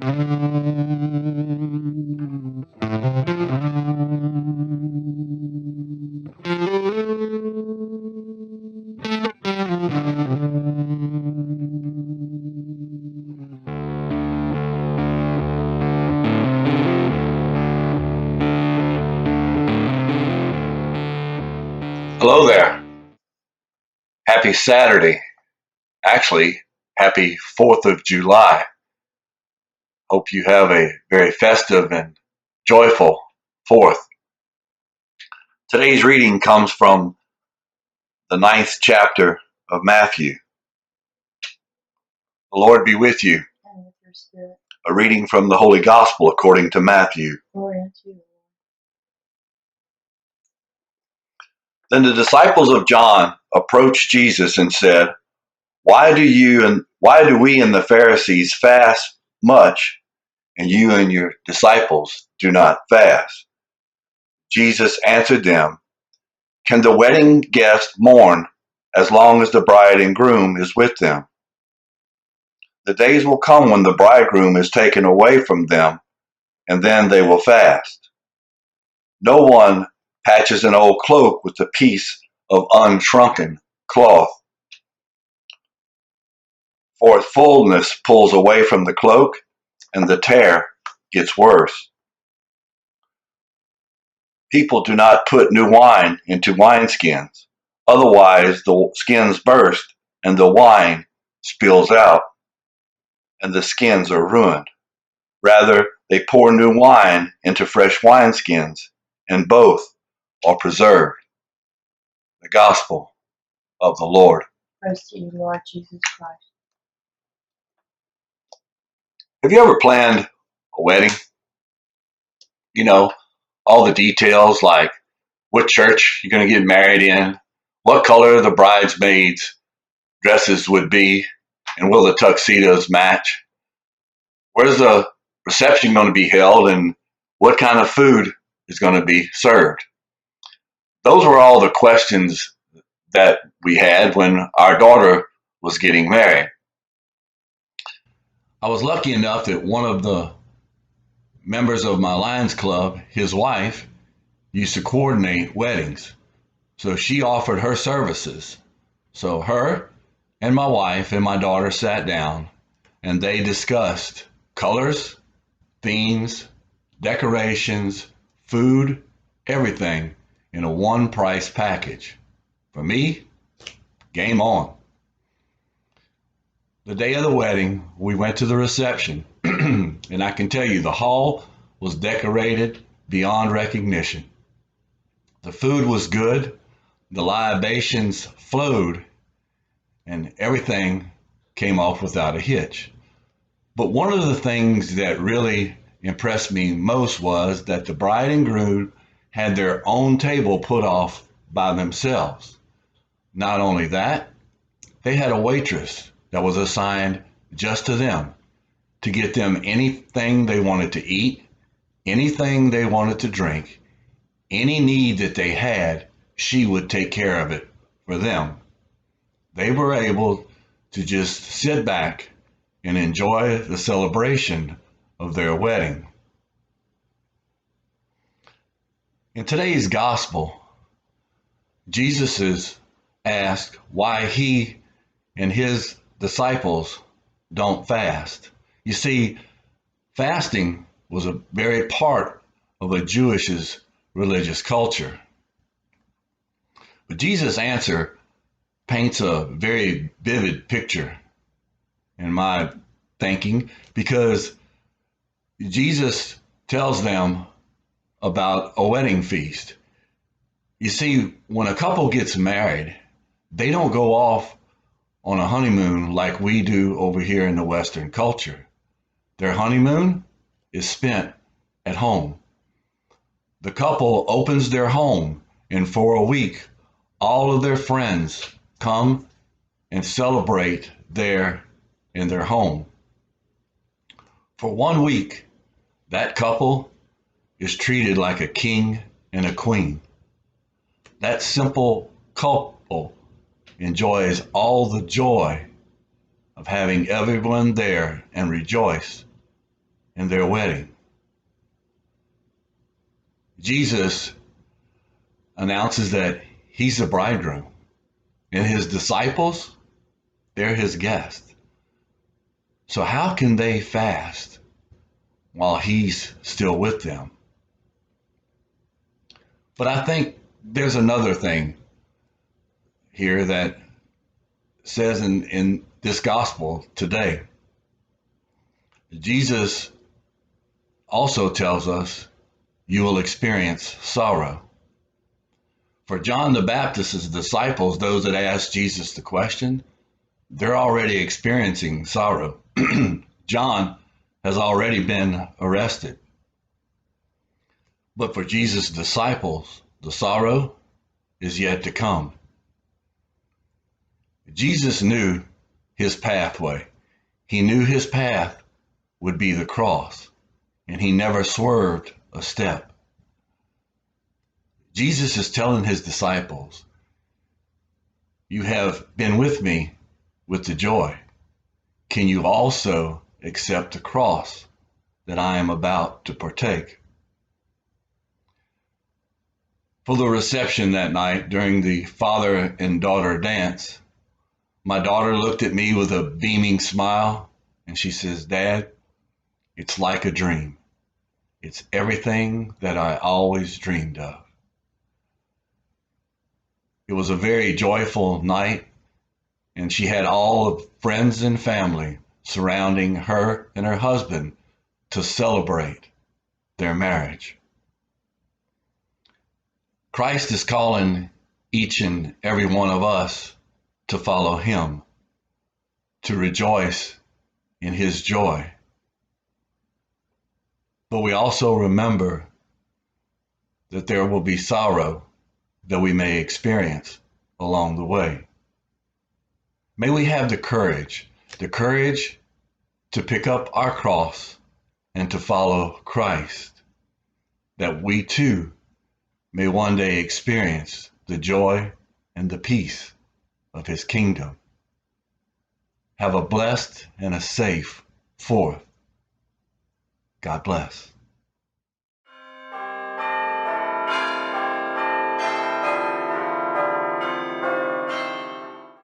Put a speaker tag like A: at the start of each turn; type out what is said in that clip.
A: Hello there. Happy Saturday. Actually, happy 4th of July. Hope you have a very festive and joyful 4th. Today's reading comes from the 9th chapter of Matthew. The Lord be with you.
B: And with your spirit.
A: A reading from the Holy Gospel according to Matthew.
B: Glory unto you, Lord.
A: Then the disciples of John approached Jesus and said, why do we and the Pharisees fast much, and you and your disciples do not fast? Jesus answered them, can the wedding guests mourn as long as the bride and groom is with them? The days will come when the bridegroom is taken away from them, and then they will fast. No one patches an old cloak with a piece of unshrunken cloth, for its fullness pulls away from the cloak, and the tear gets worse. People do not put new wine into wineskins, otherwise the skins burst and the wine spills out, and the skins are ruined. Rather, they pour new wine into fresh wineskins, and both are preserved. The Gospel of the Lord.
B: Praise to you, Lord Jesus Christ.
A: Have you ever planned a wedding? You know, all the details like what church you're going to get married in, what color the bridesmaids' dresses would be, and will the tuxedos match? Where's the reception going to be held, and what kind of food is going to be served? Those were all the questions that we had when our daughter was getting married. I was lucky enough that one of the members of my Lions Club, his wife, used to coordinate weddings. So she offered her services. So her and my wife and my daughter sat down and they discussed colors, themes, decorations, food, everything in a one price package. For me, game on. The day of the wedding, we went to the reception, and I can tell you the hall was decorated beyond recognition. The food was good, the libations flowed, and everything came off without a hitch. But one of the things that really impressed me most was that the bride and groom had their own table put off by themselves. Not only that, they had a waitress that was assigned just to them to get them anything they wanted to eat, anything they wanted to drink, any need that they had, she would take care of it for them. They were able to just sit back and enjoy the celebration of their wedding. In today's gospel, Jesus is asked why he and his disciples don't fast. You see, fasting was a very part of a Jewish's religious culture. But Jesus' answer paints a very vivid picture in my thinking, because Jesus tells them about a wedding feast. You see, when a couple gets married, they don't go off on a honeymoon like we do over here in the Western culture. Their honeymoon is spent at home. The couple opens their home, and for a week, all of their friends come and celebrate there in their home. For 1 week, that couple is treated like a king and a queen. That simple couple enjoys all the joy of having everyone there and rejoice. in their wedding. Jesus announces that he's the bridegroom, and his disciples, they're his guests. So how can they fast while he's still with them? But I think there's another thing here that says in this gospel today. Jesus also tells us you will experience sorrow. For John the Baptist's disciples, those that asked Jesus the question, they're already experiencing sorrow. John has already been arrested. But for Jesus' disciples, the sorrow is yet to come. Jesus knew his pathway. He knew his path would be the cross, and he never swerved a step. Jesus is telling his disciples, you have been with me with the joy. Can you also accept the cross that I am about to partake? For the reception that night during the father and daughter dance, my daughter looked at me with a beaming smile and she says, Dad, it's like a dream. It's everything that I always dreamed of. It was a very joyful night, and she had all of friends and family surrounding her and her husband to celebrate their marriage. Christ is calling each and every one of us to follow him, to rejoice in his joy. But we also remember that there will be sorrow that we may experience along the way. May we have the courage to pick up our cross and to follow Christ, that we too may one day experience the joy and the peace of his kingdom. Have a blessed and a safe 4th. God bless.